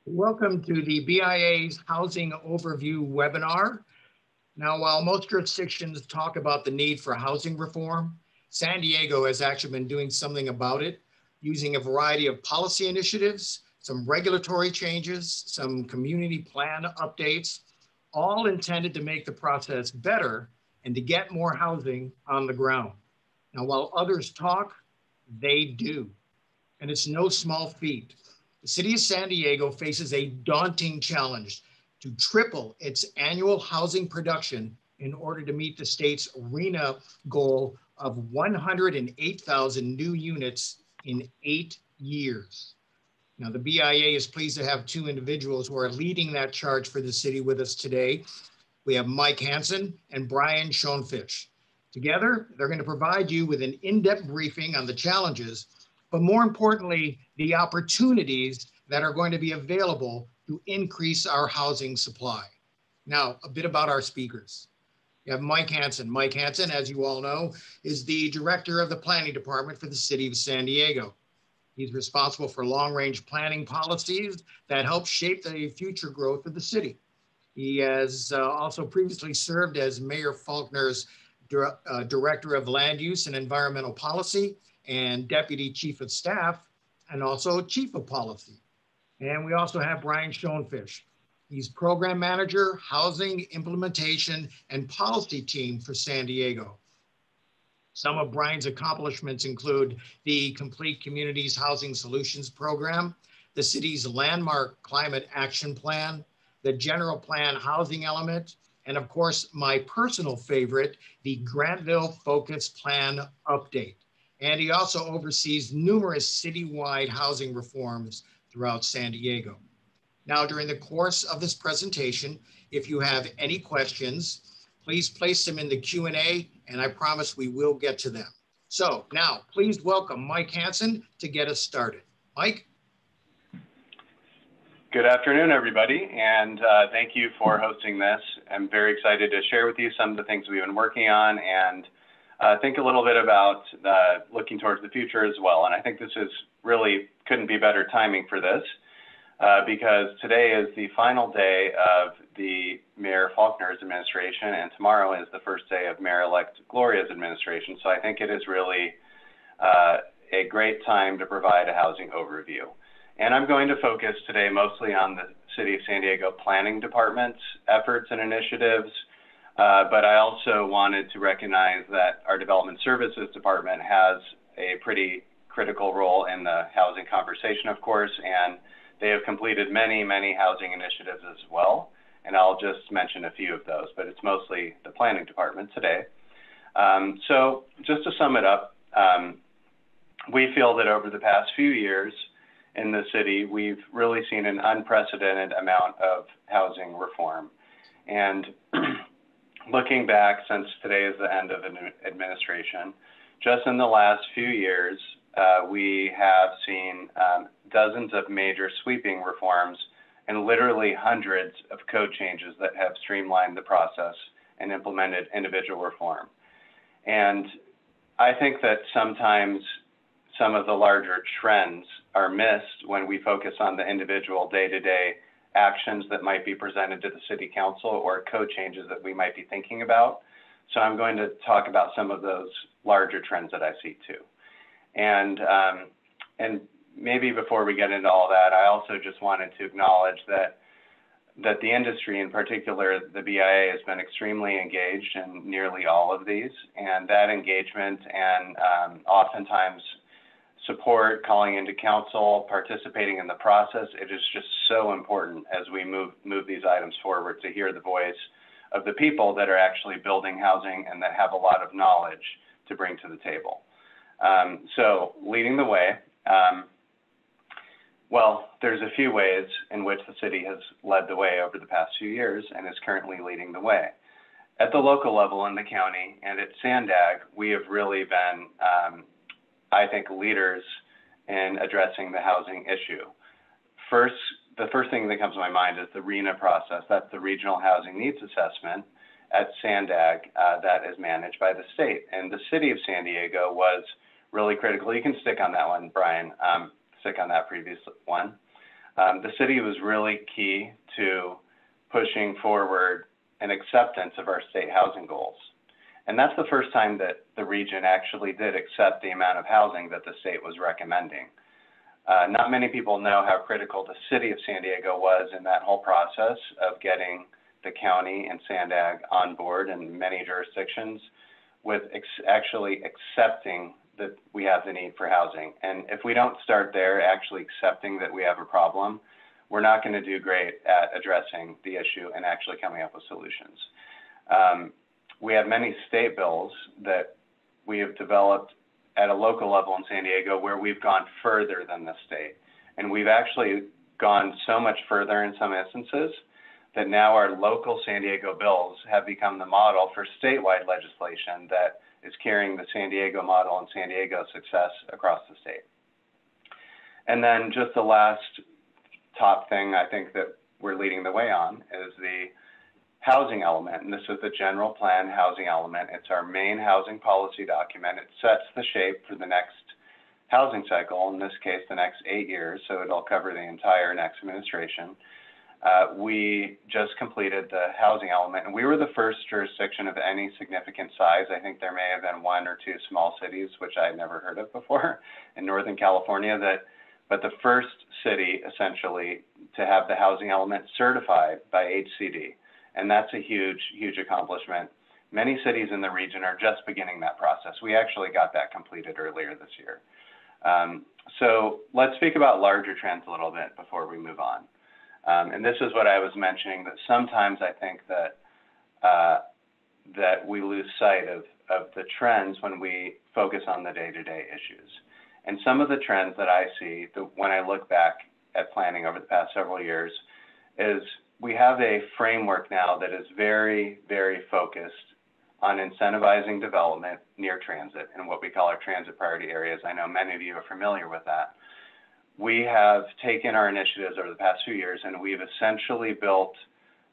Welcome to the BIA's Housing Overview webinar. Now, while most jurisdictions talk about the need for housing reform, San Diego has actually been doing something about it, using a variety of policy initiatives, some regulatory changes, some community plan updates, all intended to make the process better and to get more housing on the ground. Now, while others talk, they do. And it's no small feat. The city of San Diego faces a daunting challenge to triple its annual housing production in order to meet the state's RHNA goal of 108,000 new units in 8 years. Now, the BIA is pleased to have two individuals who are leading that charge for the city with us today. We have Mike Hansen and Brian Schoenfisch. Together, they're going to provide you with an in-depth briefing on the challenges, but more importantly, the opportunities that are going to be available to increase our housing supply. Now, a bit about our speakers. You have Mike Hansen. Mike Hansen, as you all know, is the director of the planning department for the city of San Diego. He's responsible for long-range planning policies that help shape the future growth of the city. He has also previously served as Mayor Faulkner's Director of Land Use and Environmental Policy and Deputy Chief of Staff, and also Chief of Policy. And we also have Brian Schoenfisch. He's Program Manager, Housing Implementation and Policy Team for San Diego. Some of Brian's accomplishments include the Complete Communities Housing Solutions Program, the city's landmark climate action plan, the general plan housing element, and of course, my personal favorite, the Grantville Focus Plan update. And he also oversees numerous citywide housing reforms throughout San Diego. Now, during the course of this presentation, if you have any questions, please place them in the Q&A, and I promise we will get to them. So now, please welcome Mike Hansen to get us started. Mike? Good afternoon, everybody, and thank you for hosting this. I'm very excited to share with you some of the things we've been working on and think a little bit about looking towards the future as well. And I think this is really couldn't be better timing for this because today is the final day of the Mayor Faulkner's administration, and tomorrow is the first day of Mayor-elect Gloria's administration. So I think it is really a great time to provide a housing overview. And I'm going to focus today mostly on the City of San Diego Planning Department's efforts and initiatives, but I also wanted to recognize that our Development Services Department has a pretty critical role in the housing conversation, of course, and they have completed many, many housing initiatives as well. And I'll just mention a few of those, but it's mostly the Planning Department today. So just to sum it up, we feel that over the past few years, in the city, we've really seen an unprecedented amount of housing reform. And looking back, since today is the end of an administration, just in the last few years, we have seen dozens of major sweeping reforms and literally hundreds of code changes that have streamlined the process and implemented individual reform. And I think that sometimes some of the larger trends are missed when we focus on the individual day-to-day actions that might be presented to the city council or code changes that we might be thinking about. So I'm going to talk about some of those larger trends that I see too. And maybe before we get into all that, I also just wanted to acknowledge that the industry, in particular, the BIA, has been extremely engaged in nearly all of these, and that engagement and oftentimes support, calling into council, participating in the process, it is just so important as we move these items forward to hear the voice of the people that are actually building housing and that have a lot of knowledge to bring to the table. So leading the way, well, there's a few ways in which the city has led the way over the past few years and is currently leading the way. At the local level in the county and at SANDAG, we have really been I think, leaders in addressing the housing issue. The first thing that comes to my mind is the RHNA process. That's the Regional Housing Needs Assessment at SANDAG that is managed by the state. And the city of San Diego was really critical. You can stick on that one, Brian, stick on that previous one. The city was really key to pushing forward an acceptance of our state housing goals. And that's the first time that the region actually did accept the amount of housing that the state was recommending. Not many people know how critical the city of San Diego was in that whole process of getting the county and SANDAG on board in many jurisdictions with actually accepting that we have the need for housing. And if we don't start there, actually accepting that we have a problem, we're not going to do great at addressing the issue and actually coming up with solutions. We have many state bills that we have developed at a local level in San Diego where we've gone further than the state. And we've actually gone so much further in some instances that now our local San Diego bills have become the model for statewide legislation that is carrying the San Diego model and San Diego success across the state. And then just the last top thing I think that we're leading the way on is the housing element. And this is the general plan housing element. It's our main housing policy document. It sets the shape for the next housing cycle, in this case, the next 8 years, so it'll cover the entire next administration. We just completed the housing element, and we were the first jurisdiction of any significant size. I think there may have been 1 or 2 small cities, which I had never heard of before in Northern California, but the first city essentially to have the housing element certified by HCD. And that's a huge, huge accomplishment. Many cities in the region are just beginning that process. We actually got that completed earlier this year. So let's speak about larger trends a little bit before we move on. And this is what I was mentioning, that sometimes I think that that we lose sight of the trends when we focus on the day-to-day issues. And some of the trends that I see when I look back at planning over the past several years is we have a framework now that is very, very focused on incentivizing development near transit and what we call our transit priority areas. I know many of you are familiar with that. We have taken our initiatives over the past few years and we've essentially built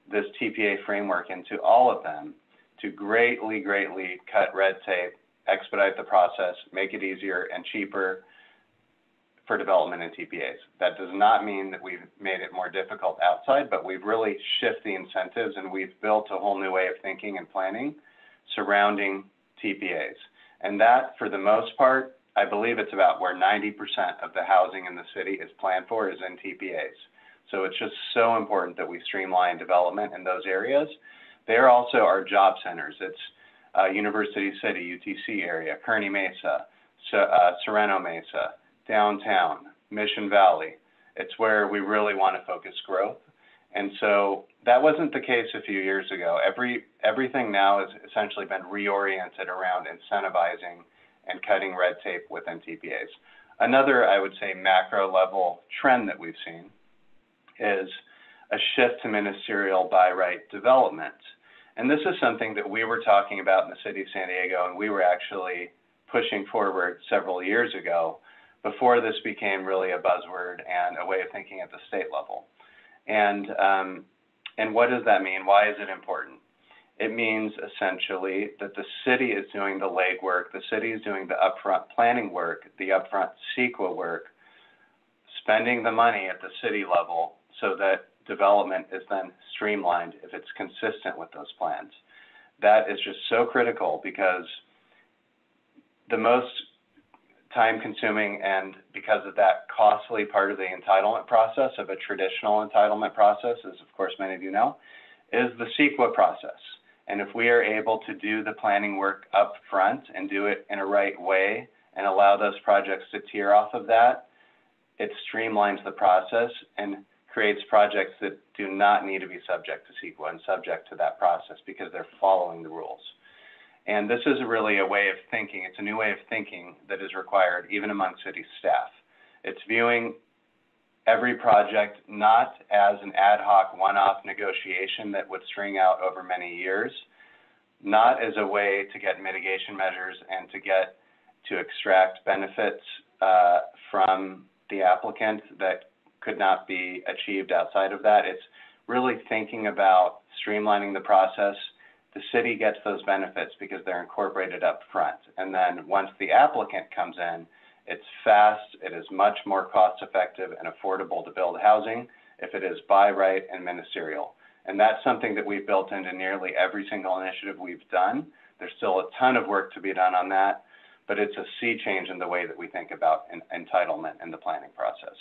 this TPA framework into all of them to greatly, greatly cut red tape, expedite the process, make it easier and cheaper for development in TPAs. That does not mean that we've made it more difficult outside, but we've really shifted the incentives and we've built a whole new way of thinking and planning surrounding TPAs. And that, for the most part, I believe it's about where 90% of the housing in the city is planned for is in TPAs. So it's just so important that we streamline development in those areas. They're also our job centers. It's University City, UTC area, Kearny Mesa, Sereno Mesa, downtown, Mission Valley. It's where we really want to focus growth. And so that wasn't the case a few years ago. Everything now has essentially been reoriented around incentivizing and cutting red tape within TPAs. Another, I would say, macro level trend that we've seen is a shift to ministerial by right development. And this is something that we were talking about in the city of San Diego, and we were actually pushing forward several years ago before this became really a buzzword and a way of thinking at the state level. And what does that mean? Why is it important? It means essentially that the city is doing the legwork, the city is doing the upfront planning work, the upfront CEQA work, spending the money at the city level so that development is then streamlined if it's consistent with those plans. That is just so critical because the most time-consuming and because of that costly part of the entitlement process of a traditional entitlement process, as of course many of you know, is the CEQA process. And if we are able to do the planning work up front and do it in a right way and allow those projects to tier off of that, it streamlines the process and creates projects that do not need to be subject to CEQA and subject to that process because they're following the rules. And this is really a way of thinking. It's a new way of thinking that is required even among city staff. It's viewing every project not as an ad hoc one-off negotiation that would string out over many years, not as a way to get mitigation measures and to extract benefits from the applicant that could not be achieved outside of that. It's really thinking about streamlining the process. The city gets those benefits because they're incorporated up front. And then once the applicant comes in, It's fast, it is much more cost effective and affordable to build housing if it is by right and ministerial. And that's something that we've built into nearly every single initiative we've done. There's still a ton of work to be done on that, but it's a sea change in the way that we think about entitlement in the planning process.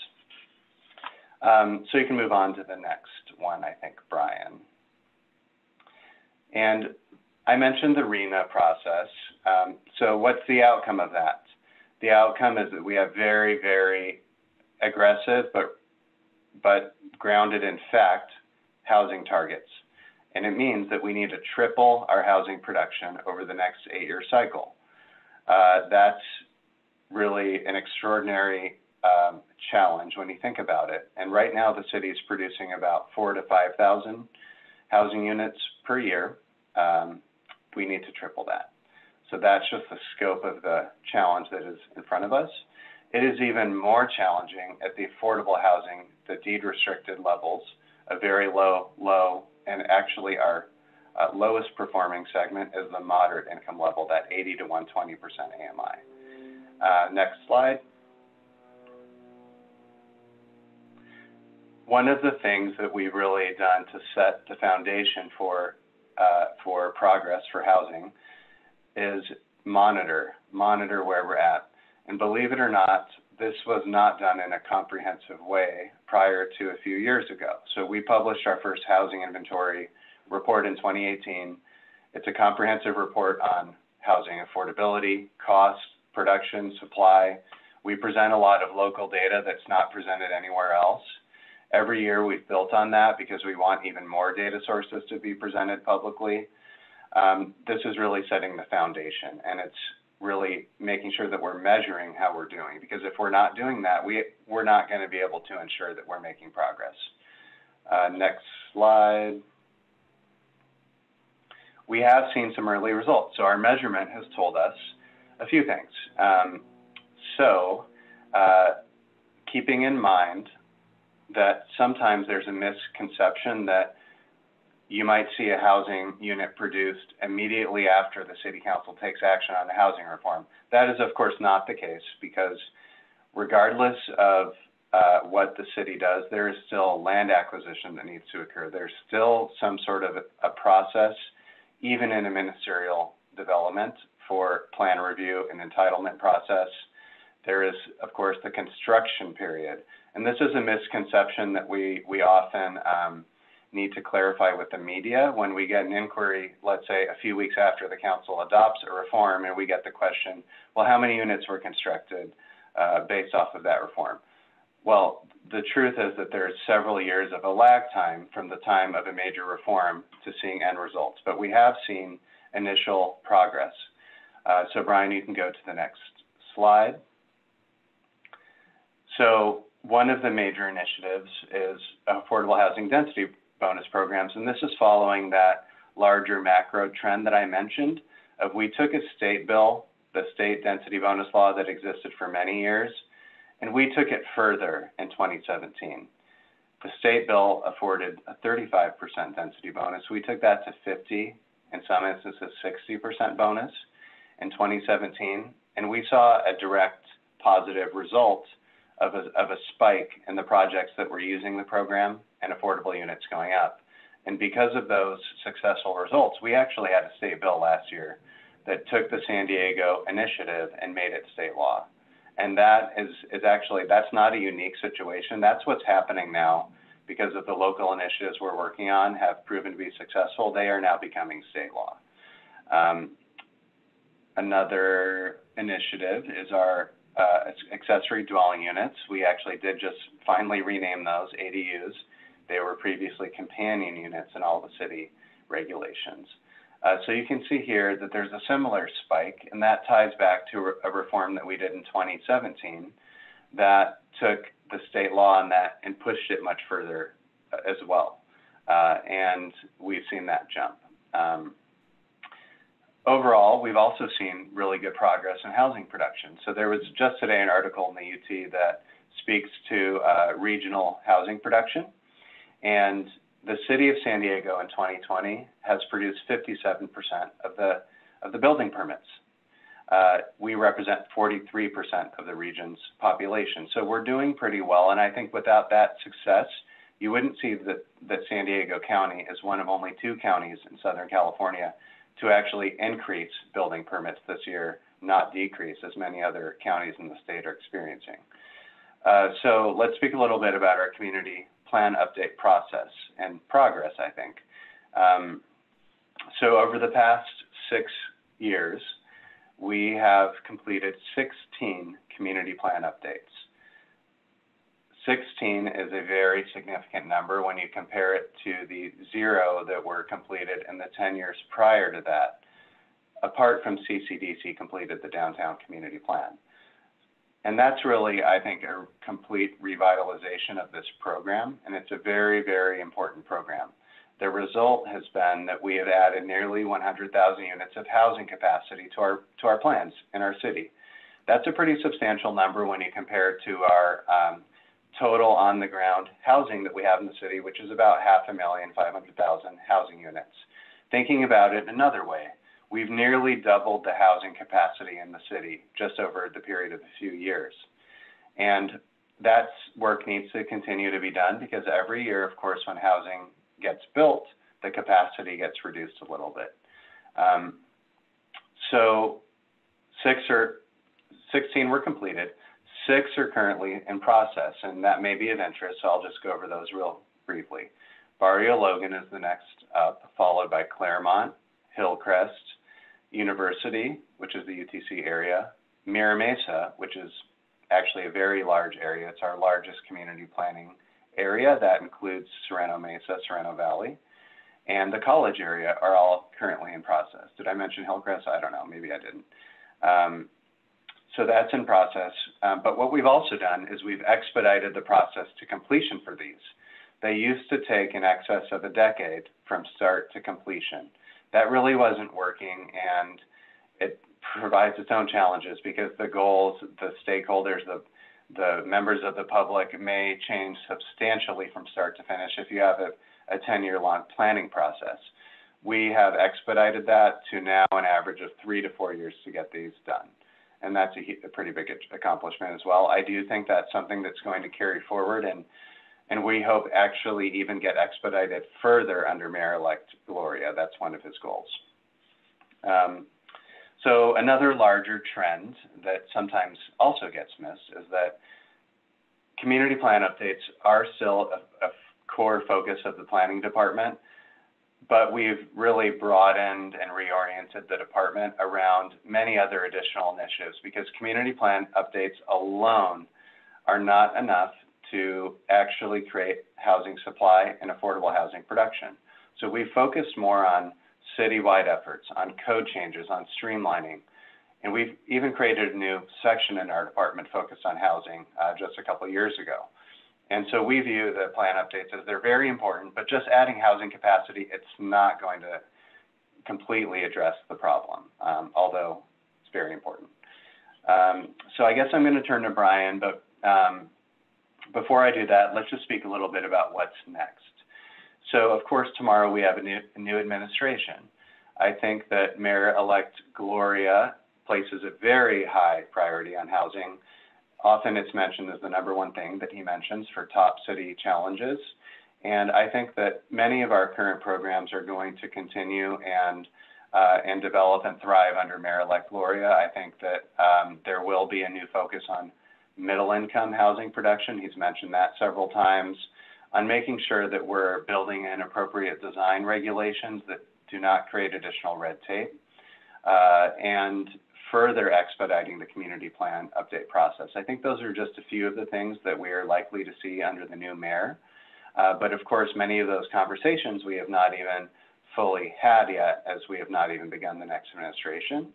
So you can move on to the next one, I think, Brian. And I mentioned the RHNA process. So what's the outcome of that? The outcome is that we have very, very aggressive, but grounded in fact, housing targets. And it means that we need to triple our housing production over the next 8-year cycle. That's really an extraordinary challenge when you think about it. And right now the city is producing about 4,000 to 5,000 housing units per year. We need to triple that. So that's just the scope of the challenge that is in front of us. It is even more challenging at the affordable housing, the deed restricted levels, a very low, and actually our lowest performing segment is the moderate income level, that 80 to 120% AMI. Next slide. One of the things that we've really done to set the foundation for progress for housing is monitor where we're at. And believe it or not, this was not done in a comprehensive way prior to a few years ago. So we published our first housing inventory report in 2018. It's a comprehensive report on housing affordability, cost, production, supply. We present a lot of local data that's not presented anywhere else. Every year we've built on that because we want even more data sources to be presented publicly. This is really setting the foundation, and it's really making sure that we're measuring how we're doing, because if we're not doing that, we're not going to be able to ensure that we're making progress. Next slide. We have seen some early results. So our measurement has told us a few things. Keeping in mind that sometimes there's a misconception that you might see a housing unit produced immediately after the city council takes action on the housing reform. That is, of course, not the case, because regardless of what the city does, there is still land acquisition that needs to occur. There's still some sort of a process, even in a ministerial development, for plan review and entitlement process. There is, of course, the construction period. And this is a misconception that we often need to clarify with the media. When we get an inquiry, let's say a few weeks after the council adopts a reform, and we get the question, well, how many units were constructed based off of that reform? Well, the truth is that there's several years of a lag time from the time of a major reform to seeing end results, but we have seen initial progress. So Brian, you can go to the next slide. So one of the major initiatives is affordable housing density bonus programs, and this is following that larger macro trend that I mentioned. We took a state bill, the state density bonus law that existed for many years, and we took it further in 2017. The state bill afforded a 35% density bonus. We took that to 50, in some instances 60% bonus in 2017, and we saw a direct positive result of a spike in the projects that were using the program and affordable units going up. And because of those successful results, we actually had a state bill last year that took the San Diego initiative and made it state law. And that is actually, that's not a unique situation. That's what's happening now because of the local initiatives we're working on have proven to be successful. They are now becoming state law. Another initiative is our accessory dwelling units. We actually did just finally rename those ADUs. They were previously companion units in all the city regulations. So you can see here that there's a similar spike, and that ties back to a reform that we did in 2017 that took the state law on that and pushed it much further as well. And we've seen that jump. Overall, we've also seen really good progress in housing production. So there was just today an article in the UT that speaks to regional housing production. And the city of San Diego in 2020 has produced 57% of the building permits. we represent 43% of the region's population. So we're doing pretty well. And I think without that success, you wouldn't see that San Diego County is one of only 2 counties in Southern California to actually increase building permits this year, not decrease, as many other counties in the state are experiencing. So let's speak a little bit about our community plan update process and progress, I think. So over the past 6 years, we have completed 16 community plan updates. 16 is a very significant number when you compare it to the 0 that were completed in the 10 years prior to that, apart from CCDC completed the downtown community plan. And that's really, I think, a complete revitalization of this program, and it's a very, very important program. The result has been that we have added nearly 100,000 units of housing capacity to our plans in our city. That's a pretty substantial number when you compare it to our total on-the-ground housing that we have in the city, which is about 500,000 housing units. Thinking about it another way, we've nearly doubled the housing capacity in the city just over the period of a few years. And that work needs to continue to be done because every year, of course, when housing gets built, the capacity gets reduced a little bit. So 16 were completed, 6 are currently in process, and that may be of interest, so I'll just go over those real briefly. Barrio Logan is the next up, followed by Claremont, Hillcrest, University, which is the UTC area, Mira Mesa, which is actually a very large area. It's our largest community planning area. That includes Sereno Mesa, Sereno Valley, and the college area are all currently in process. Did I mention Hillcrest? I don't know, maybe I didn't. So that's in process. But what we've also done is we've expedited the process to completion for these. They used to take in excess of a decade from start to completion. That really wasn't working, and it provides its own challenges because the goals, the stakeholders, the members of the public may change substantially from start to finish if you have a 10-year-long planning process. We have expedited that to now an average of 3 to 4 years to get these done. And that's a pretty big accomplishment as well. I do think that's something that's going to carry forward, and we hope actually even get expedited further under Mayor-elect Gloria. That's one of his goals. So another larger trend that sometimes also gets missed is that community plan updates are still a core focus of the planning department, but we've really broadened and reoriented the department around many other additional initiatives because community plan updates alone are not enough to actually create housing supply and affordable housing production. So we focused more on citywide efforts, on code changes, on streamlining, and we've even created a new section in our department focused on housing just a couple of years ago. And so we view the plan updates as they're very important, but just adding housing capacity, it's not going to completely address the problem, although it's very important. So I guess I'm going to turn to Brian, but before I do that, let's just speak a little bit about what's next. So of course, tomorrow we have a new administration. I think that Mayor-elect Gloria places a very high priority on housing. Often it's mentioned as the #1 thing that he mentions for top city challenges. And I think that many of our current programs are going to continue and develop and thrive under Mayor-elect Gloria. I think that there will be a new focus on middle-income housing production. He's mentioned that several times, on making sure that we're building in appropriate design regulations that do not create additional red tape, and further expediting the community plan update process. I think those are just a few of the things that we are likely to see under the new mayor. But of course, many of those conversations we have not even fully had yet, as we have not even begun the next administration.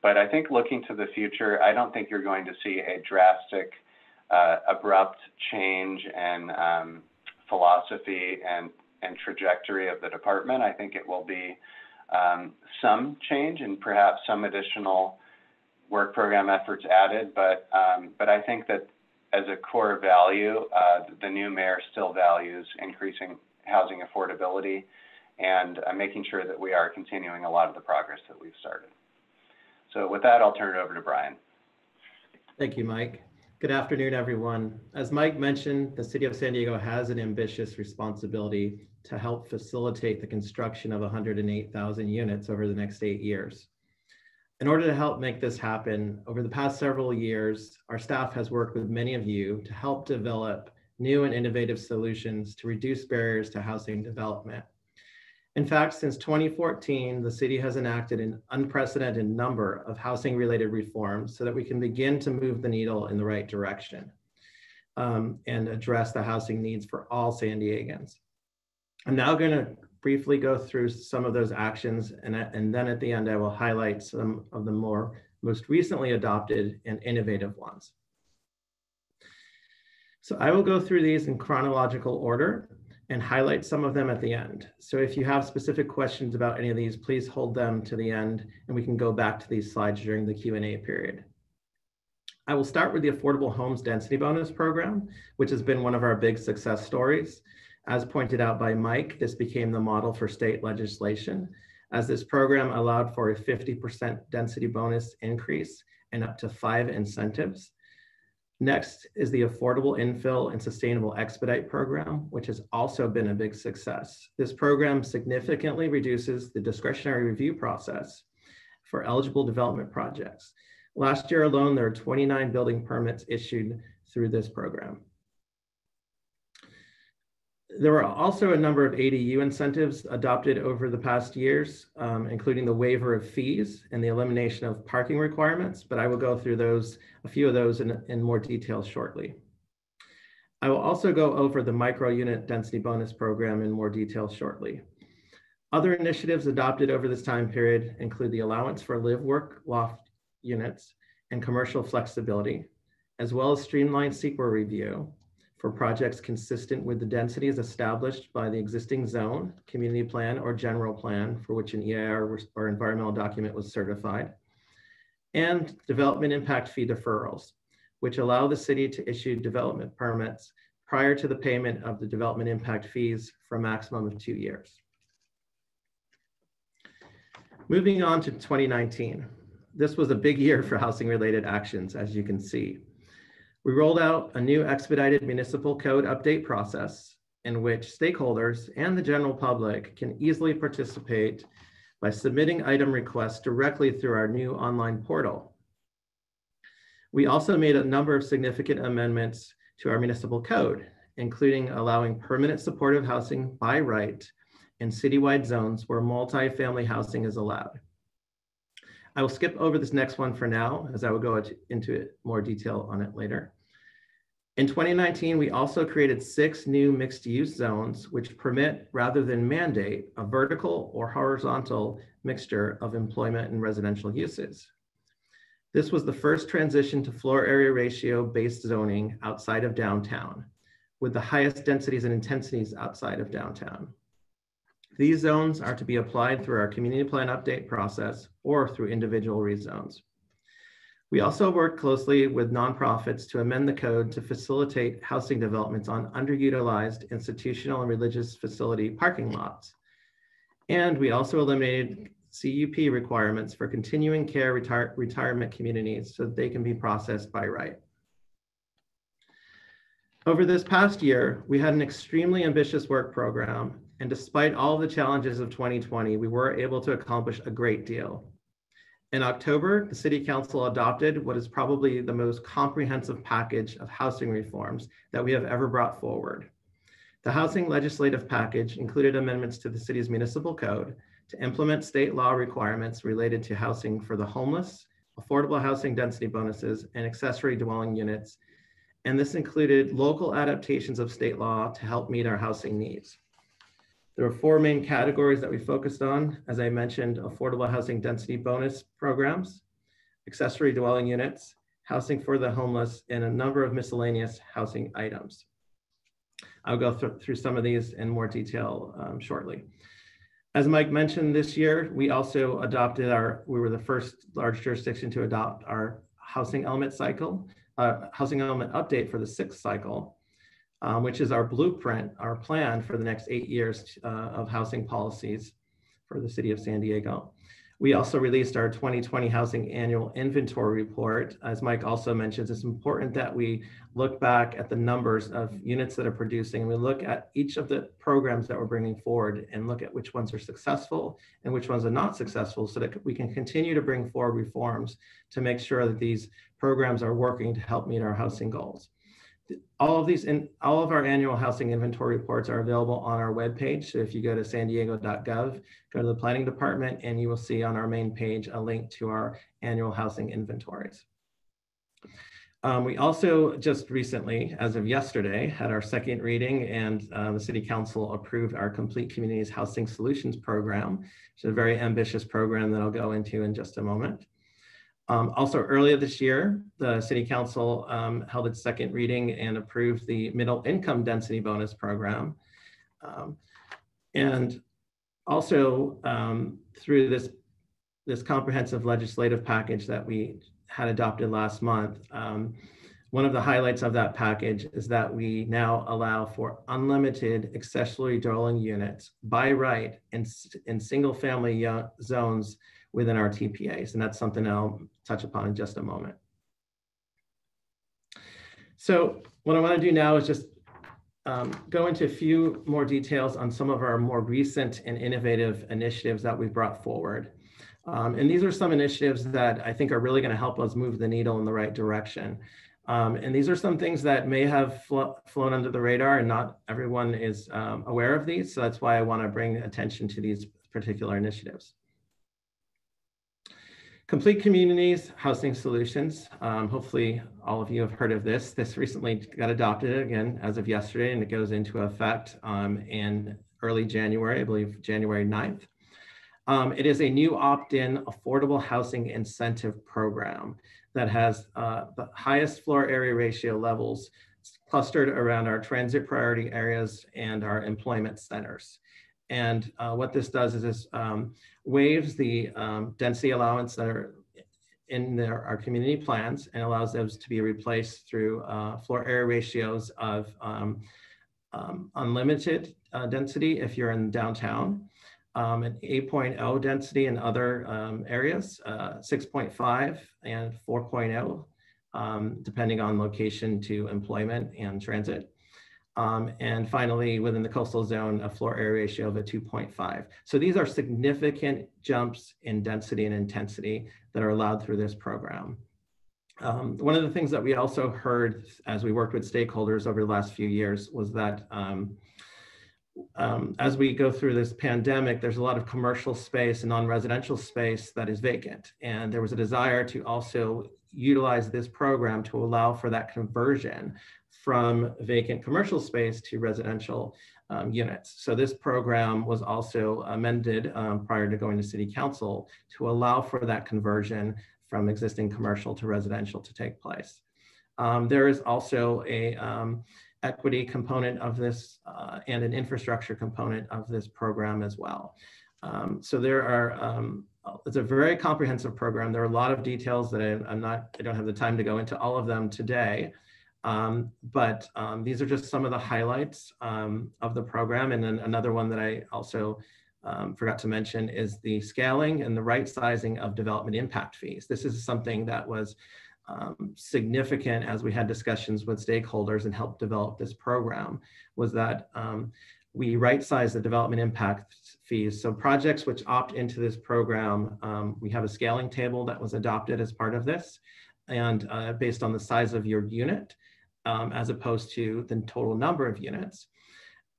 But I think looking to the future, I don't think you're going to see a drastic, abrupt change in philosophy and trajectory of the department. I think it will be some change and perhaps some additional work program efforts added, but I think that as a core value, the new mayor still values increasing housing affordability and making sure that we are continuing a lot of the progress that we've started. So with that, I'll turn it over to Brian. Thank you, Mike. Good afternoon, everyone. As Mike mentioned, the City of San Diego has an ambitious responsibility to help facilitate the construction of 108,000 units over the next 8 years. In order to help make this happen, over the past several years, our staff has worked with many of you to help develop new and innovative solutions to reduce barriers to housing development. In fact, since 2014, the city has enacted an unprecedented number of housing-related reforms so that we can begin to move the needle in the right direction and address the housing needs for all San Diegans. I'm now going to briefly go through some of those actions, and then at the end, I will highlight some of the most recently adopted and innovative ones. So I will go through these in chronological order and highlight some of them at the end. So if you have specific questions about any of these, please hold them to the end and we can go back to these slides during the Q&A period. I will start with the Affordable Homes Density Bonus Program, which has been one of our big success stories. As pointed out by Mike, this became the model for state legislation, as this program allowed for a 50% density bonus increase and up to 5 incentives. Next is the Affordable Infill and Sustainable Expedite Program, which has also been a big success. This program significantly reduces the discretionary review process for eligible development projects. Last year alone, there were 29 building permits issued through this program. There were also a number of ADU incentives adopted over the past years, including the waiver of fees and the elimination of parking requirements, but I will go through a few of those in more detail shortly. I will also go over the micro unit density bonus program in more detail shortly. Other initiatives adopted over this time period include the allowance for live-work loft units and commercial flexibility, as well as streamlined CEQA review for projects consistent with the densities established by the existing zone, community plan, or general plan for which an EIR or environmental document was certified, and development impact fee deferrals, which allow the city to issue development permits prior to the payment of the development impact fees for a maximum of 2 years. Moving on to 2019. This was a big year for housing-related actions, as you can see. We rolled out a new expedited municipal code update process in which stakeholders and the general public can easily participate by submitting item requests directly through our new online portal. We also made a number of significant amendments to our municipal code, including allowing permanent supportive housing by right in citywide zones where multifamily housing is allowed. I will skip over this next one for now, as I will go into more detail on it later. In 2019, we also created 6 new mixed-use zones, which permit, rather than mandate, a vertical or horizontal mixture of employment and residential uses. This was the first transition to floor area ratio-based zoning outside of downtown, with the highest densities and intensities outside of downtown. These zones are to be applied through our community plan update process or through individual rezones. We also work closely with nonprofits to amend the code to facilitate housing developments on underutilized institutional and religious facility parking lots. And we also eliminated CUP requirements for continuing care retirement communities so that they can be processed by right. Over this past year, we had an extremely ambitious work program, and despite all the challenges of 2020, we were able to accomplish a great deal. In October, the City Council adopted what is probably the most comprehensive package of housing reforms that we have ever brought forward. The housing legislative package included amendments to the city's municipal code to implement state law requirements related to housing for the homeless, affordable housing density bonuses, and accessory dwelling units. And this included local adaptations of state law to help meet our housing needs. There were 4 main categories that we focused on. As I mentioned, affordable housing density bonus programs, accessory dwelling units, housing for the homeless, and a number of miscellaneous housing items. I'll go through some of these in more detail shortly. As Mike mentioned, this year, we also adopted we were the first large jurisdiction to adopt our housing element cycle, housing element update for the 6th cycle. Which is our blueprint, our plan for the next 8 years of housing policies for the city of San Diego. We also released our 2020 Housing Annual Inventory Report. As Mike also mentions, it's important that we look back at the numbers of units that are producing, and we look at each of the programs that we're bringing forward and look at which ones are successful and which ones are not successful, so that we can continue to bring forward reforms to make sure that these programs are working to help meet our housing goals. All of our annual housing inventory reports are available on our webpage. So if you go to sandiego.gov, go to the planning department, and you will see on our main page a link to our annual housing inventories. We also just recently, as of yesterday, had our second reading, and the City Council approved our Complete Communities Housing Solutions Program, which is a very ambitious program that I'll go into in just a moment. Also earlier this year, the City Council held its second reading and approved the Middle Income Density Bonus Program. And also through this comprehensive legislative package that we had adopted last month, one of the highlights of that package is that we now allow for unlimited accessory dwelling units by right in single family zones within our TPAs. And that's something I'll touch upon in just a moment. So what I want to do now is just go into a few more details on some of our more recent and innovative initiatives that we've brought forward. And these are some initiatives that I think are really going to help us move the needle in the right direction. And these are some things that may have flown under the radar, and not everyone is aware of these. So that's why I want to bring attention to these particular initiatives. Complete Communities Housing Solutions. Hopefully all of you have heard of this. This recently got adopted again as of yesterday, and it goes into effect in early January, I believe January 9th. It is a new opt-in affordable housing incentive program that has the highest floor area ratio levels clustered around our transit priority areas and our employment centers. And what this does is this waives the density allowance that are in our community plans and allows those to be replaced through floor area ratios of unlimited density if you're in downtown, an 8.0 density in other areas, 6.5 and 4.0, depending on location to employment and transit. And finally, within the coastal zone, a floor area ratio of a 2.5. So these are significant jumps in density and intensity that are allowed through this program. One of the things that we also heard as we worked with stakeholders over the last few years was that as we go through this pandemic, there's a lot of commercial space and non-residential space that is vacant. And there was a desire to also utilize this program to allow for that conversion from vacant commercial space to residential units. So this program was also amended prior to going to City Council to allow for that conversion from existing commercial to residential to take place. There is also a equity component of this and an infrastructure component of this program as well. So there are, it's a very comprehensive program. There are a lot of details that I don't have the time to go into all of them today. But these are just some of the highlights of the program. And then another one that I also forgot to mention is the scaling and the right sizing of development impact fees. This is something that was significant as we had discussions with stakeholders and helped develop this program, was that we right-size the development impact fees. So projects which opt into this program, we have a scaling table that was adopted as part of this, and based on the size of your unit, as opposed to the total number of units.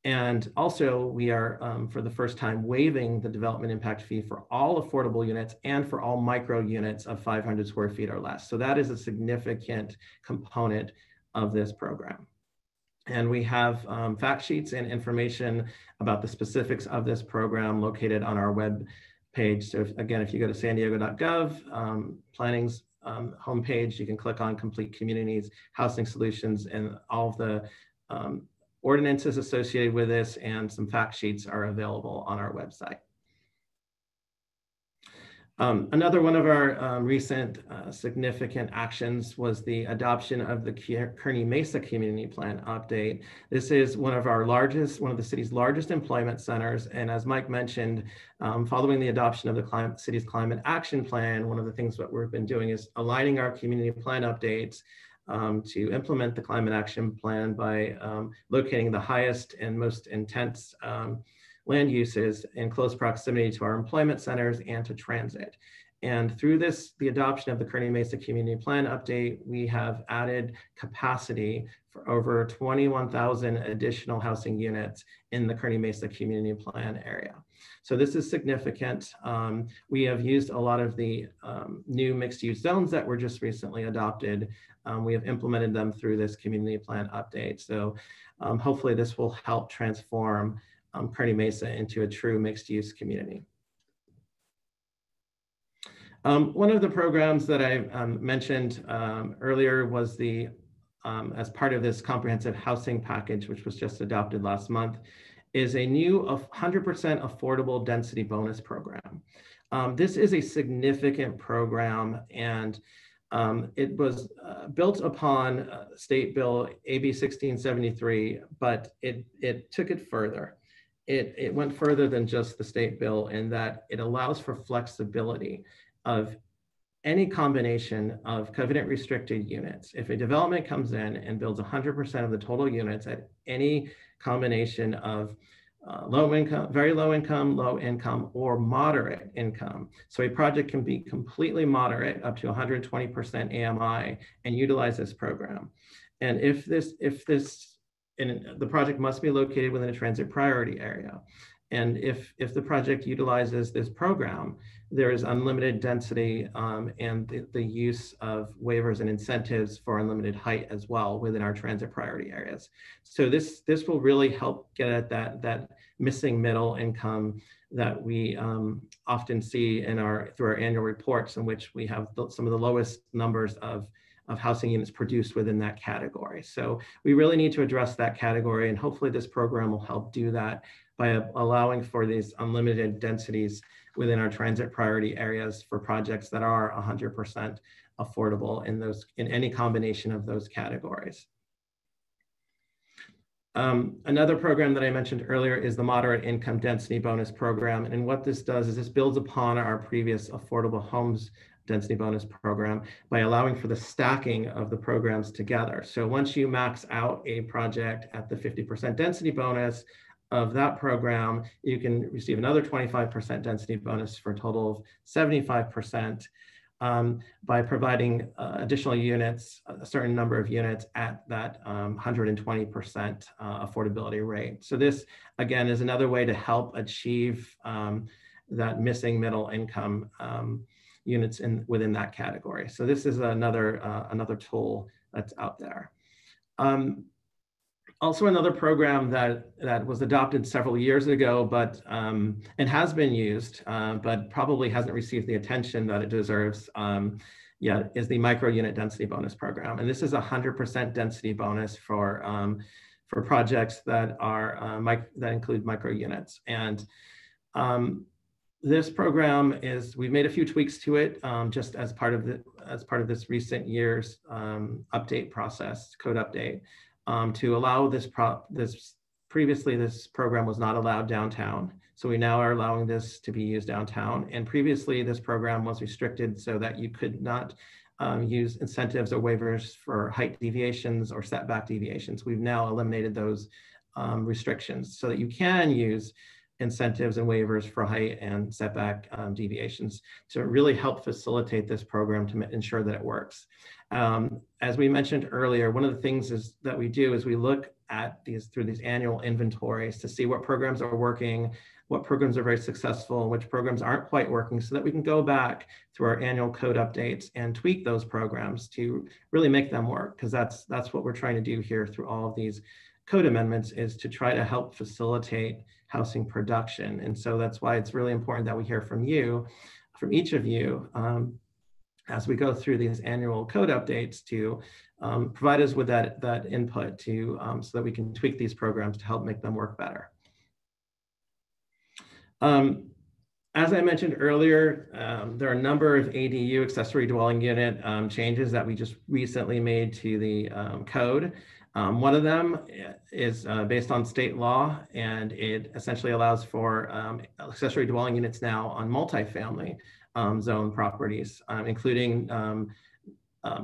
And also we are, for the first time, waiving the development impact fee for all affordable units and for all micro units of 500 square feet or less. So that is a significant component of this program. And we have fact sheets and information about the specifics of this program located on our web page. So again, if you go to sandiego.gov, planning's homepage, you can click on Complete Communities Housing Solutions, and all of the ordinances associated with this and some fact sheets are available on our website. Another one of our recent significant actions was the adoption of the Kearny Mesa Community Plan update. This is one of the city's largest employment centers. And as Mike mentioned, following the adoption of the city's climate action plan, one of the things that we've been doing is aligning our community plan updates to implement the climate action plan by locating the highest and most intense land uses in close proximity to our employment centers and to transit. And through the adoption of the Kearny Mesa Community Plan update, we have added capacity for over 21,000 additional housing units in the Kearny Mesa Community Plan area. So this is significant. We have used a lot of the new mixed-use zones that were just recently adopted. We have implemented them through this community plan update. So hopefully this will help transform Kearny Mesa into a true mixed-use community. One of the programs that I mentioned earlier was as part of this comprehensive housing package, which was just adopted last month, is a new 100% affordable density bonus program. This is a significant program, and it was built upon State Bill AB 1673, but it took it further. It went further than just the state bill in that it allows for flexibility of any combination of covenant restricted units. If a development comes in and builds 100% of the total units at any combination of low income, very low income, or moderate income. So a project can be completely moderate up to 120% AMI and utilize this program. And and the project must be located within a transit priority area. And if the project utilizes this program, there is unlimited density and the use of waivers and incentives for unlimited height as well within our transit priority areas. So this will really help get at that missing middle income that we often see through our annual reports, in which we have some of the lowest numbers of housing units produced within that category. So we really need to address that category, and hopefully this program will help do that by allowing for these unlimited densities within our transit priority areas for projects that are 100% affordable in any combination of those categories. Another program that I mentioned earlier is the Moderate Income Density Bonus Program. And what this does is this builds upon our previous Affordable Homes Density Bonus Program by allowing for the stacking of the programs together. So once you max out a project at the 50% density bonus of that program, you can receive another 25% density bonus for a total of 75% by providing additional units, a certain number of units at that 120% affordability rate. So this, again, is another way to help achieve that missing middle income units within that category. So this is another tool that's out there. Also, another program that was adopted several years ago, but and has been used, but probably hasn't received the attention that it deserves yet, is the Micro Unit Density Bonus Program. And this is a 100% density bonus for projects that that include micro units. And this program we've made a few tweaks to it just as part of this recent year's update process, code update. To allow previously this program was not allowed downtown. So we now are allowing this to be used downtown. And previously this program was restricted so that you could not use incentives or waivers for height deviations or setback deviations. We've now eliminated those restrictions so that you can use incentives and waivers for height and setback deviations to really help facilitate this program to ensure that it works. As we mentioned earlier, one of the things that we do is we look at through these annual inventories to see what programs are working, what programs are very successful, which programs aren't quite working, so that we can go back through our annual code updates and tweak those programs to really make them work, because that's what we're trying to do here through all of these code amendments, is to try to help facilitate housing production. And so that's why it's really important that we hear from each of you, as we go through these annual code updates, to provide us with that input so that we can tweak these programs to help make them work better. As I mentioned earlier, there are a number of ADU, accessory dwelling unit, changes that we just recently made to the code. One of them is based on state law, and it essentially allows for accessory dwelling units now on multifamily zone properties, including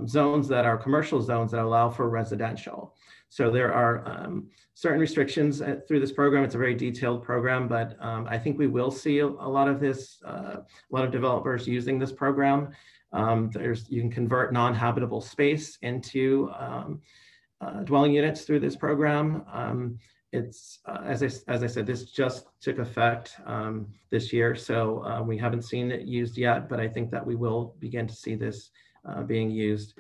zones that are commercial zones that allow for residential. So there are certain restrictions through this program. It's a very detailed program, but I think we will see a lot of this, a lot of developers using this program. You can convert non-habitable space into dwelling units through this program. It's, as I said, this just took effect this year, so we haven't seen it used yet, but I think that we will begin to see this being used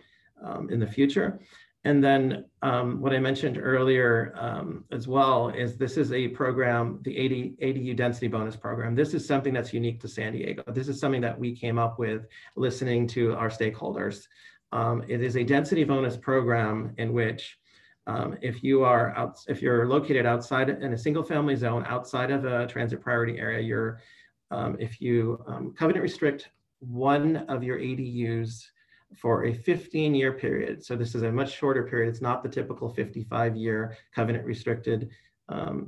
in the future. And then what I mentioned earlier as well is this is a program, the ADU density bonus program. This is something that's unique to San Diego. This is something that we came up with listening to our stakeholders. It is a density bonus program in which if you're located outside in a single family zone outside of a transit priority area, if you covenant restrict one of your ADUs for a 15-year period. So this is a much shorter period. It's not the typical 55-year covenant restricted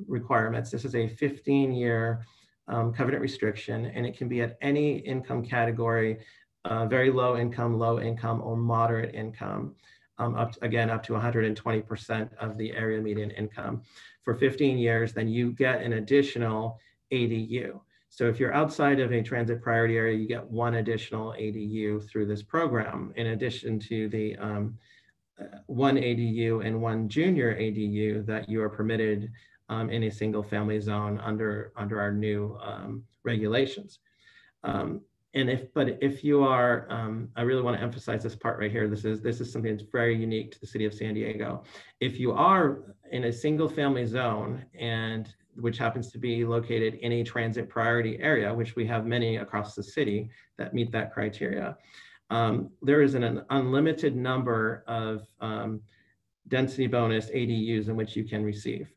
requirements. This is a 15-year covenant restriction, and it can be at any income category, very low income, or moderate income, up to 120% of the area median income. For 15 years, then you get an additional ADU. So if you're outside of a transit priority area, you get one additional ADU through this program, in addition to the one ADU and one junior ADU that you are permitted in a single family zone under our new regulations. But if you are, I really want to emphasize this part right here. This is something that's very unique to the city of San Diego. If you are in a single family zone, and which happens to be located in a transit priority area, which we have many across the city that meet that criteria, there is an unlimited number of density bonus ADUs in which you can receive.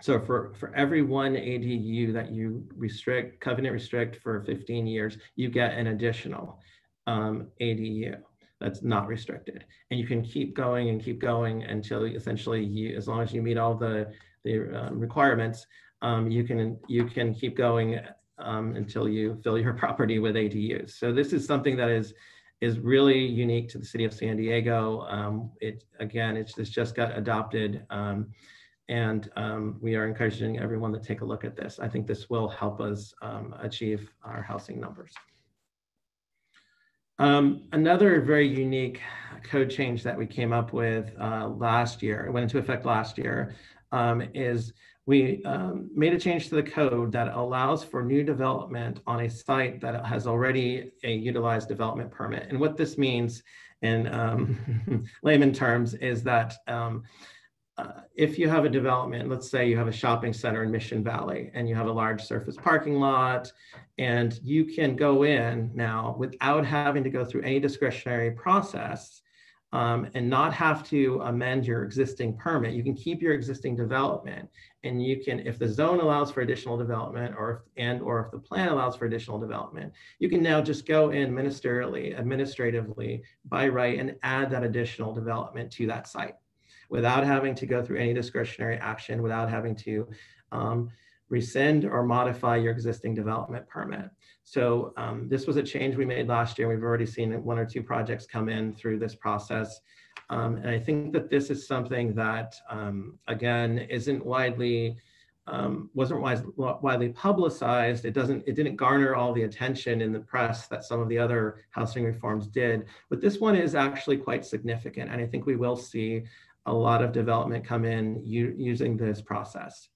So for every one ADU that you covenant restrict for 15 years, you get an additional ADU that's not restricted. And you can keep going until essentially as long as you meet all the requirements, you can keep going until you fill your property with ADUs. So this is something that is really unique to the city of San Diego. It's just got adopted, and we are encouraging everyone to take a look at this. I think this will help us achieve our housing numbers. Another very unique code change that we came up with last year, it went into effect last year, is we made a change to the code that allows for new development on a site that has already a utilized development permit. And what this means in layman terms is that if you have a development, let's say you have a shopping center in Mission Valley and you have a large surface parking lot, and you can go in now without having to go through any discretionary process and not have to amend your existing permit. You can keep your existing development, and you can, if the zone allows for additional development, or if the plan allows for additional development, you can now just go in administratively by right and add that additional development to that site without having to go through any discretionary action, without having to rescind or modify your existing development permit. So this was a change we made last year. We've already seen one or two projects come in through this process. And I think that this is something that, again, wasn't widely publicized. It didn't garner all the attention in the press that some of the other housing reforms did, but this one is actually quite significant. And I think we will see a lot of development come in using this process.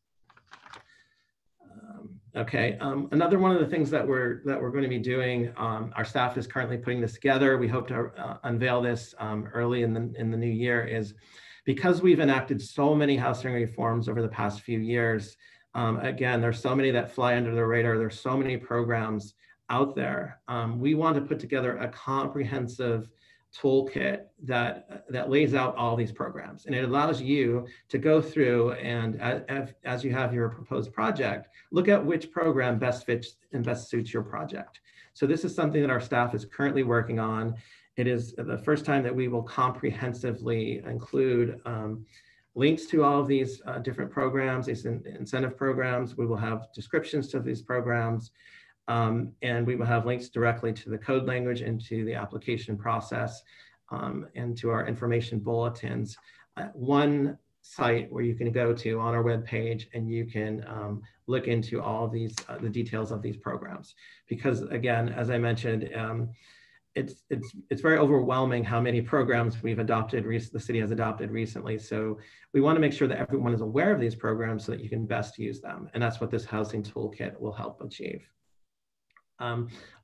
Another one of the things that we're going to be doing, our staff is currently putting this together. We hope to unveil this early in the new year, is because we've enacted so many housing reforms over the past few years. Again, there's so many that fly under the radar. There's so many programs out there. We want to put together a comprehensive toolkit that lays out all these programs, and it allows you to go through and as you have your proposed project, look at which program best fits and best suits your project. So this is something that our staff is currently working on. It is the first time that we will comprehensively include links to all of these different programs, these incentive programs. We will have descriptions to these programs. And we will have links directly to the code language and to the application process and to our information bulletins. One site where you can go to on our webpage and you can look into all of these, the details of these programs. Because again, as I mentioned, it's very overwhelming how many programs we've adopted, the city has adopted recently. So we want to make sure that everyone is aware of these programs so that you can best use them. And that's what this housing toolkit will help achieve.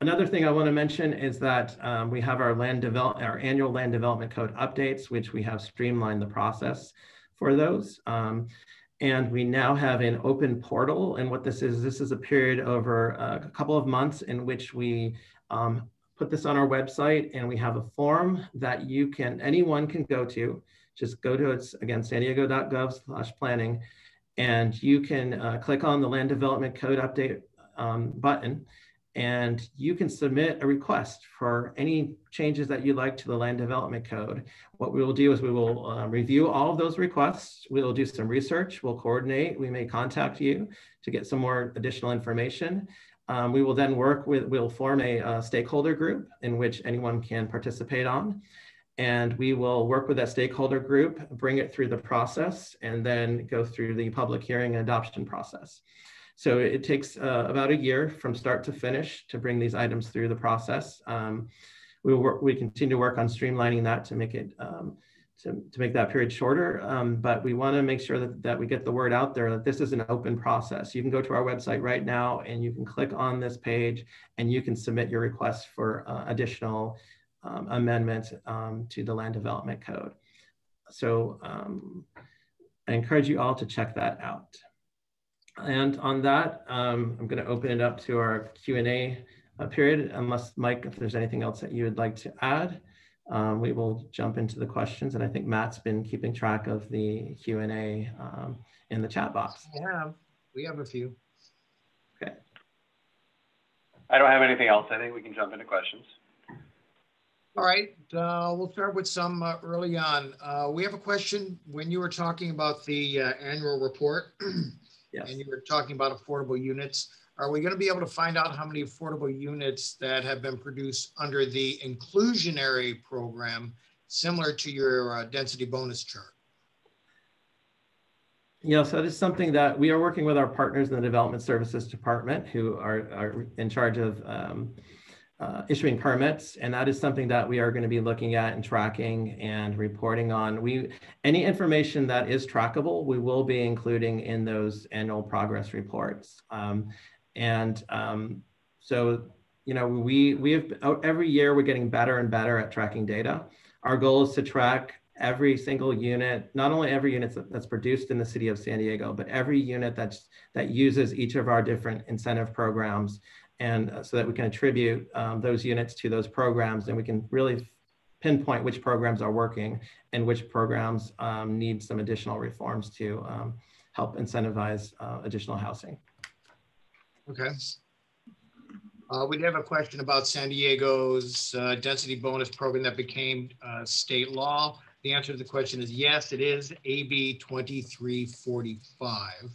Another thing I want to mention is that we have our annual land development code updates, which we have streamlined the process for those. And we now have an open portal. And what this is a period over a couple of months in which we put this on our website, and we have a form that anyone can go to. Just go to it's again, sandiego.gov/planning, and you can click on the land development code update button. And you can submit a request for any changes that you'd like to the land development code. What we will do is we will review all of those requests. We will do some research, we'll coordinate, we may contact you to get some more additional information. We will then we'll form a stakeholder group in which anyone can participate on. And we will work with that stakeholder group, bring it through the process, and then go through the public hearing and adoption process. So it takes about a year from start to finish to bring these items through the process. We continue to work on streamlining that to make it to make that period shorter. But we want to make sure that we get the word out there that this is an open process. You can go to our website right now and you can click on this page and you can submit your request for additional amendments to the land development code. So I encourage you all to check that out. And on that, I'm going to open it up to our Q&A period, unless Mike, if there's anything else that you would like to add, we will jump into the questions. And I think Matt's been keeping track of the Q&A in the chat box. Yeah, we have a few. Okay. I don't have anything else. I think we can jump into questions. All right, we'll start with some early on. We have a question when you were talking about the annual report. Yes. And you were talking about affordable units. Are we going to be able to find out how many affordable units that have been produced under the inclusionary program, similar to your density bonus chart? Yeah, so this is something that we are working with our partners in the Development Services Department who are in charge of issuing permits, and that is something that we are going to be looking at and tracking and reporting on. Any information that is trackable, we will be including in those annual progress reports. So, you know, we have every year we're getting better and better at tracking data. Our goal is to track every single unit, not only every unit that's produced in the city of San Diego, but every unit that uses each of our different incentive programs. And so that we can attribute those units to those programs, and we can really pinpoint which programs are working and which programs need some additional reforms to help incentivize additional housing. Okay. We have a question about San Diego's density bonus program that became state law. The answer to the question is yes, it is AB 2345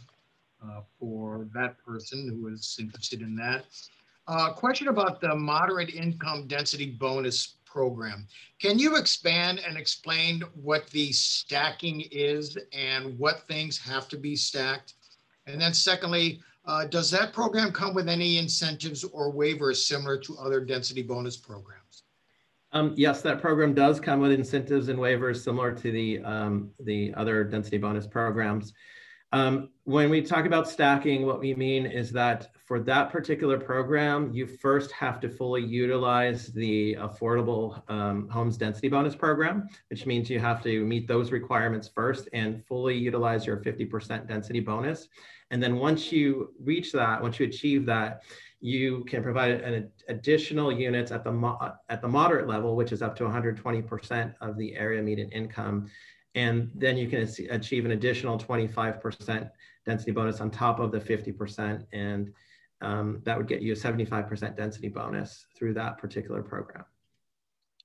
for that person who is interested in that. Question about the moderate income density bonus program. Can you expand and explain what the stacking is and what things have to be stacked? And then secondly, does that program come with any incentives or waivers similar to other density bonus programs? Yes, that program does come with incentives and waivers similar to the other density bonus programs. When we talk about stacking, what we mean is that for that particular program, you first have to fully utilize the Affordable Homes Density Bonus Program, which means you have to meet those requirements first and fully utilize your 50% density bonus. And then once you reach that, once you achieve that, you can provide an additional units at the moderate level, which is up to 120% of the area median income. And then you can achieve an additional 25% density bonus on top of the 50%. And that would get you a 75% density bonus through that particular program.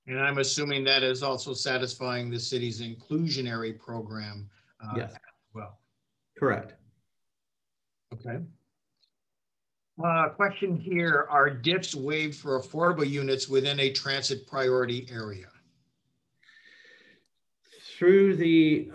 And I'm assuming that is also satisfying the city's inclusionary program yes. as well. Correct. Okay. Question here, are DIFs waived for affordable units within a transit priority area? Through the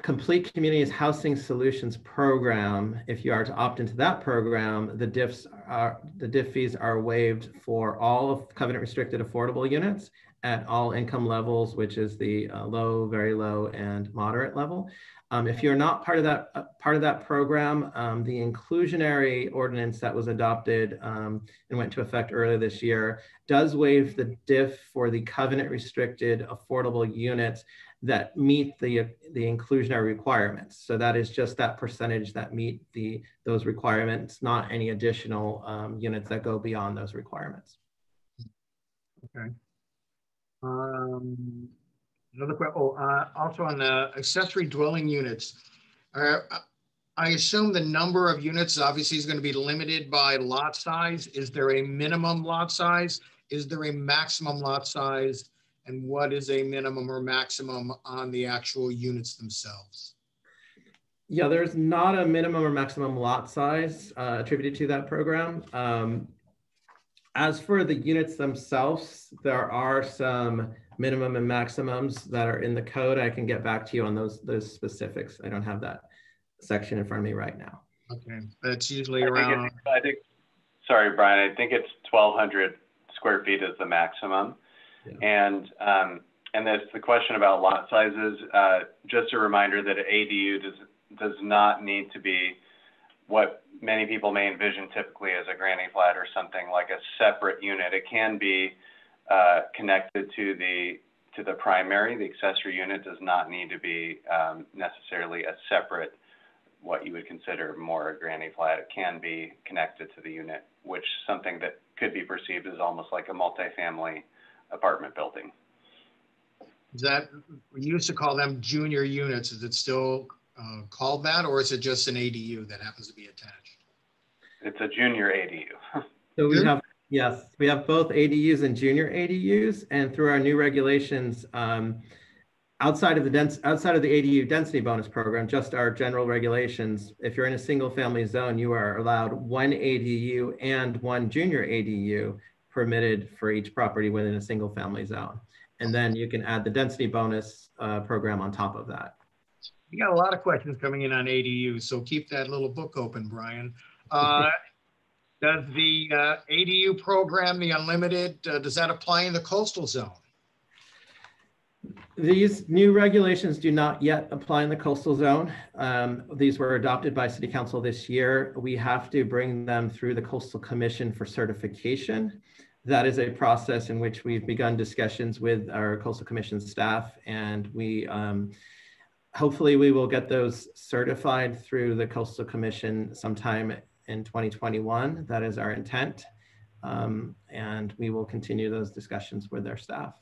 Complete Communities Housing Solutions Program, if you are to opt into that program, the DIF fees are waived for all of covenant restricted affordable units at all income levels, which is the low, very low, and moderate level. If you're not part of that program, the inclusionary ordinance that was adopted and went into effect earlier this year does waive the DIF for the covenant restricted affordable units that meet the inclusionary requirements. So that is just that percentage that meet those requirements, not any additional units that go beyond those requirements. Okay. Another question. Also on the accessory dwelling units, I assume the number of units obviously is going to be limited by lot size. Is there a minimum lot size? Is there a maximum lot size? And what is a minimum or maximum on the actual units themselves? Yeah, there's not a minimum or maximum lot size attributed to that program. As for the units themselves, there are some minimum and maximums that are in the code. I can get back to you on those specifics. I don't have that section in front of me right now. Okay, that's usually around. Sorry, Brian, I think it's 1,200 square feet is the maximum. Yeah. And that's the question about lot sizes. Just a reminder that an ADU does not need to be what many people may envision typically as a granny flat or something like a separate unit. It can be connected to the primary. The accessory unit does not need to be necessarily a separate, what you would consider more a granny flat. It can be connected to the unit, which is something that could be perceived as almost like a multifamily apartment building. Is that, we used to call them junior units. Is it still called that, or is it just an ADU that happens to be attached? It's a junior ADU. So we have, yes, we have both ADUs and junior ADUs, and through our new regulations, outside of the ADU density bonus program, just our general regulations, if you're in a single family zone, you are allowed one ADU and one junior ADU permitted for each property within a single family zone. And then you can add the density bonus program on top of that. You got a lot of questions coming in on ADU, so keep that little book open, Brian. Does the ADU program, the unlimited, does that apply in the coastal zone? These new regulations do not yet apply in the coastal zone. These were adopted by City Council this year. We have to bring them through the Coastal Commission for certification. That is a process in which we've begun discussions with our Coastal Commission staff, and we hopefully we will get those certified through the Coastal Commission sometime in 2021. That is our intent, and we will continue those discussions with their staff.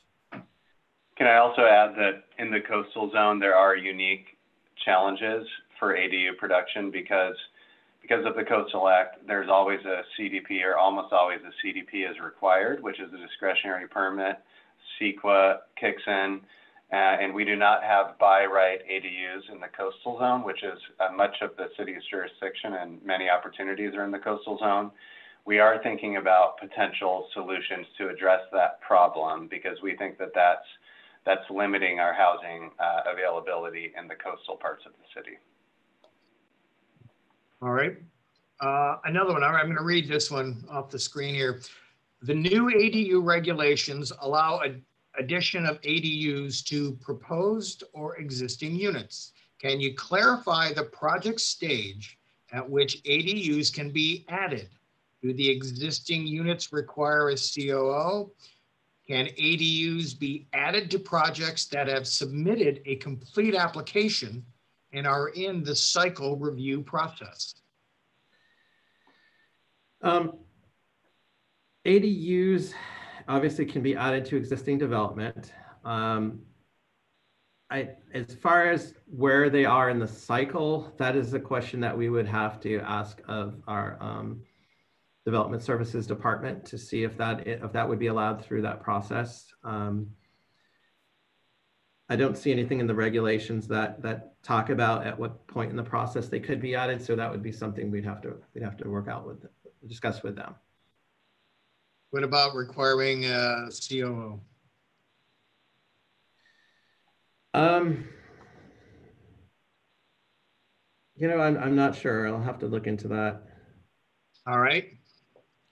Can I also add that in the coastal zone, there are unique challenges for ADU production because of the Coastal Act, there's always a CDP, or almost always a CDP is required, which is a discretionary permit. CEQA kicks in, and we do not have by right ADUs in the coastal zone, which is much of the city's jurisdiction, and many opportunities are in the coastal zone. We are thinking about potential solutions to address that problem because we think that that's limiting our housing availability in the coastal parts of the city. All right. Another one. All right, I'm going to read this one off the screen here. The new ADU regulations allow addition of ADUs to proposed or existing units. Can you clarify the project stage at which ADUs can be added? Do the existing units require a COO? Can ADUs be added to projects that have submitted a complete application and are in the cycle review process? ADUs obviously can be added to existing development. As far as where they are in the cycle, that is a question that we would have to ask of our development services department to see if that would be allowed through that process. I don't see anything in the regulations that talk about at what point in the process they could be added. So that would be something we'd have to work out with, discuss with them. What about requiring a COO? You know, I'm not sure. I'll have to look into that. All right.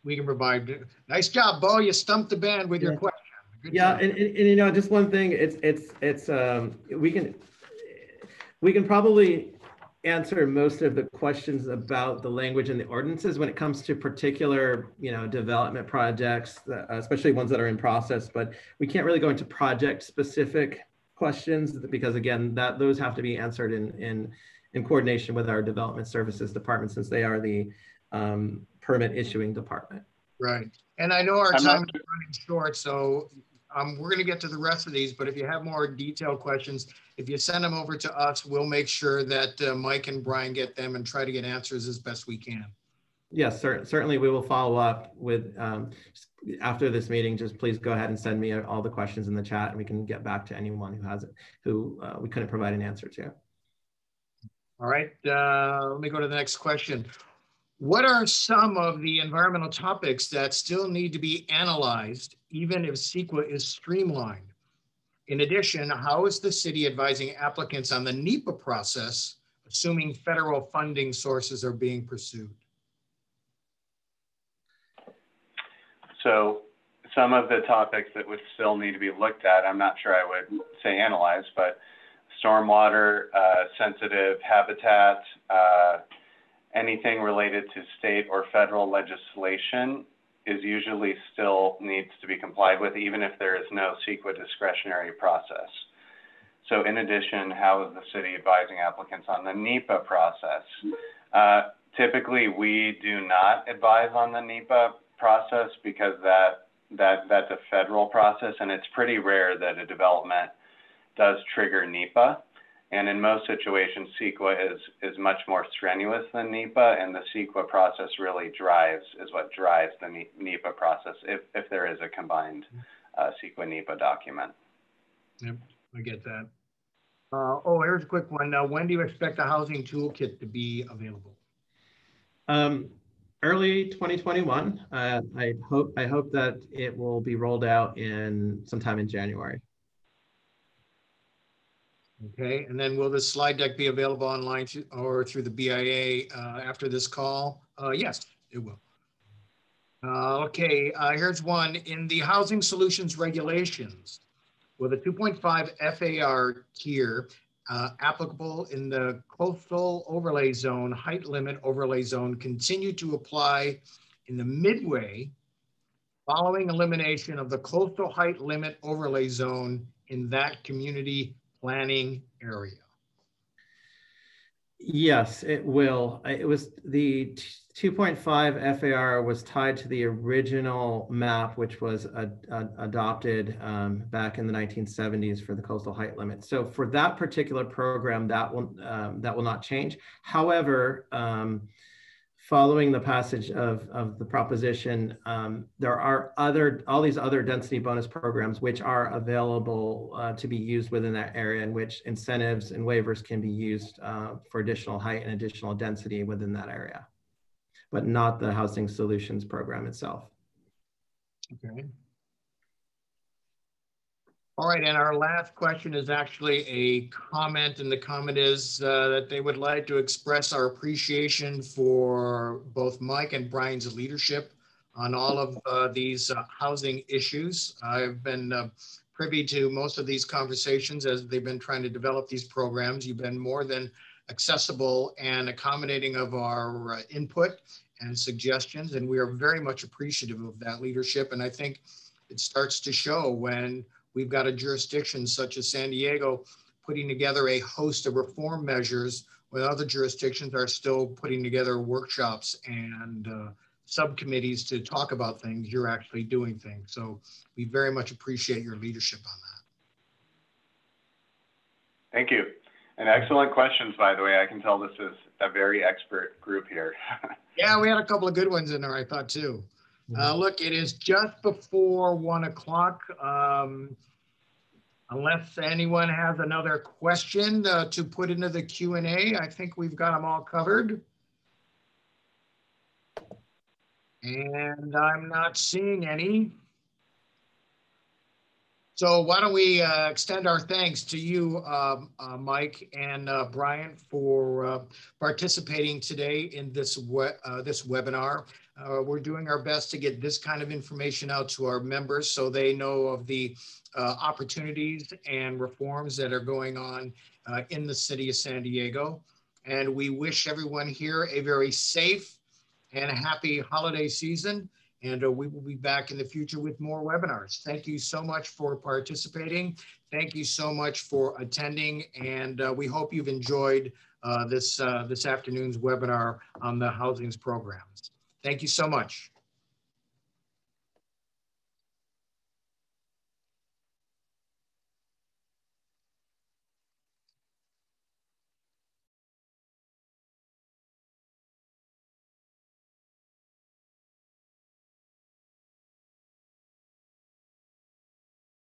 We can provide. Nice job, Bo. You stumped the band with your question. Good job. And you know, just one thing. We can probably answer most of the questions about the language in the ordinances when it comes to particular, you know, development projects, especially ones that are in process. But we can't really go into project specific questions because, again, those have to be answered in coordination with our development services department, since they are the permit issuing department. Right. And I know our time is running short, so we're going to get to the rest of these, but if you have more detailed questions, if you send them over to us, we'll make sure that Mike and Brian get them and try to get answers as best we can. Yes, certainly we will follow up with, after this meeting, just please go ahead and send me all the questions in the chat and we can get back to anyone who has it, who we couldn't provide an answer to. All right, let me go to the next question. What are some of the environmental topics that still need to be analyzed, even if CEQA is streamlined? In addition, how is the city advising applicants on the NEPA process, assuming federal funding sources are being pursued? So some of the topics that would still need to be looked at, I'm not sure I would say analyze, but stormwater, sensitive habitat, anything related to state or federal legislation is usually still needs to be complied with, even if there is no CEQA discretionary process. So in addition, how is the city advising applicants on the NEPA process? Typically, we do not advise on the NEPA process because that's a federal process, and it's pretty rare that a development does trigger NEPA. And in most situations, CEQA is much more strenuous than NEPA, and the CEQA process really is what drives the NEPA process if there is a combined CEQA-NEPA document. Yep, I get that. Oh, here's a quick one. Now, when do you expect the housing toolkit to be available? Early 2021. I hope that it will be rolled out in sometime in January. Okay, and then will the slide deck be available online or through the BIA after this call? Yes, it will. Okay, here's one. In the housing solutions regulations, will the 2.5 FAR tier applicable in the coastal overlay zone, height limit overlay zone, continue to apply in the midway following elimination of the coastal height limit overlay zone in that community planning area? Yes, it will. It was the 2.5 FAR was tied to the original map, which was adopted back in the 1970s for the coastal height limit. So for that particular program, that will not change. However, following the passage of the proposition, there are all these other density bonus programs which are available to be used within that area, in which incentives and waivers can be used for additional height and additional density within that area, but not the Housing Solutions program itself. Okay. All right, and our last question is actually a comment, and the comment is that they would like to express our appreciation for both Mike and Brian's leadership on all of these housing issues. I've been privy to most of these conversations as they've been trying to develop these programs. You've been more than accessible and accommodating of our input and suggestions, and we are very much appreciative of that leadership. And I think it starts to show when we've got a jurisdiction such as San Diego putting together a host of reform measures when other jurisdictions are still putting together workshops and subcommittees to talk about things. You're actually doing things. So we very much appreciate your leadership on that. Thank you. And excellent questions, by the way. I can tell this is a very expert group here. Yeah, we had a couple of good ones in there, I thought too. Look, it is just before 1 o'clock. Unless anyone has another question to put into the Q&A, I think we've got them all covered. And I'm not seeing any. So why don't we extend our thanks to you, Mike and Brian, for participating today in this webinar. We're doing our best to get this kind of information out to our members so they know of the opportunities and reforms that are going on in the city of San Diego. And we wish everyone here a very safe and a happy holiday season. And we will be back in the future with more webinars. Thank you so much for participating. Thank you so much for attending. And we hope you've enjoyed this afternoon's webinar on the housings programs. Thank you so much.